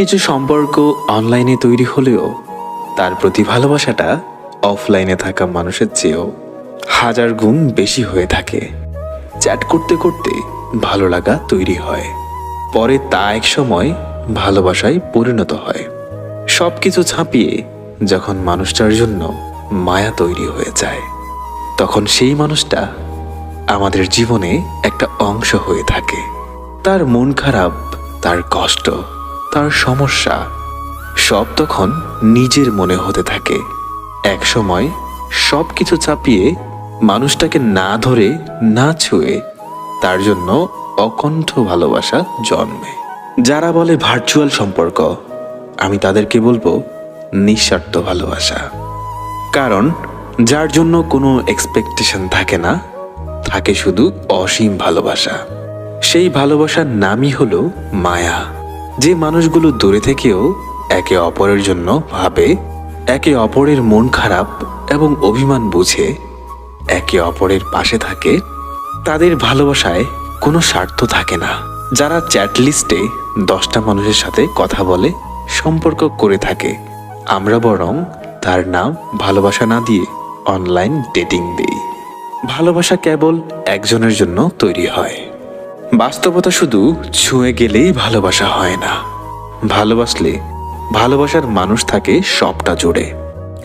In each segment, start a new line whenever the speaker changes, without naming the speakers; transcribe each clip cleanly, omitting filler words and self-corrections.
কিছু সম্পর্ক অনলাইনে তৈরি হলেও তার প্রতি ভালোবাসাটা অফলাইনে থাকা মানুষের চেয়েও হাজার গুণ বেশি হয়ে থাকে। চ্যাট করতে করতে ভালো লাগা তৈরি হয়, পরে তা এক সময় ভালোবাসায় পরিণত হয়। সব কিছু ছাপিয়ে যখন মানুষটার জন্য মায়া তৈরি হয়ে যায়, তখন সেই মানুষটা আমাদের জীবনে একটা অংশ হয়ে থাকে। তার মন খারাপ, তার কষ্ট, তার সমস্যা সব তখন নিজের মনে হতে থাকে। এক সময় সব কিছু চাপিয়ে মানুষটাকে না ধরে না ছুঁয়ে তার জন্য অকণ্ঠ ভালোবাসা জন্মে। যারা বলে ভার্চুয়াল সম্পর্ক, আমি তাদেরকে বলবো নিঃস্বার্থ ভালোবাসা। কারণ যার জন্য কোনো এক্সপেকটেশন থাকে না, থাকে শুধু অসীম ভালোবাসা। সেই ভালোবাসার নামই হলো মায়া। যে মানুষগুলো দূরে থেকেও একে অপরের জন্য ভাবে, একে অপরের মন খারাপ এবং অভিমান বুঝে একে অপরের পাশে থাকে, তাদের ভালোবাসায় কোনো স্বার্থ থাকে না। যারা চ্যাট লিস্টে 10টা মানুষের সাথে কথা বলে সম্পর্ক করে থাকে, আমরা বরং তার নাম ভালোবাসা না দিয়ে অনলাইন ডেটিং দিই। ভালোবাসা কেবল একজনের জন্য তৈরি হয়। বাস্তবতা শুধু ছুঁয়ে গেলেই ভালোবাসা হয় না। ভালোবাসলে ভালোবাসার মানুষ থাকে সবটা জুড়ে,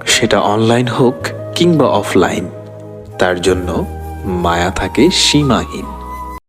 সেটা অনলাইন হোক কিংবা অফলাইন। তার জন্য মায়া থাকে সীমাহীন।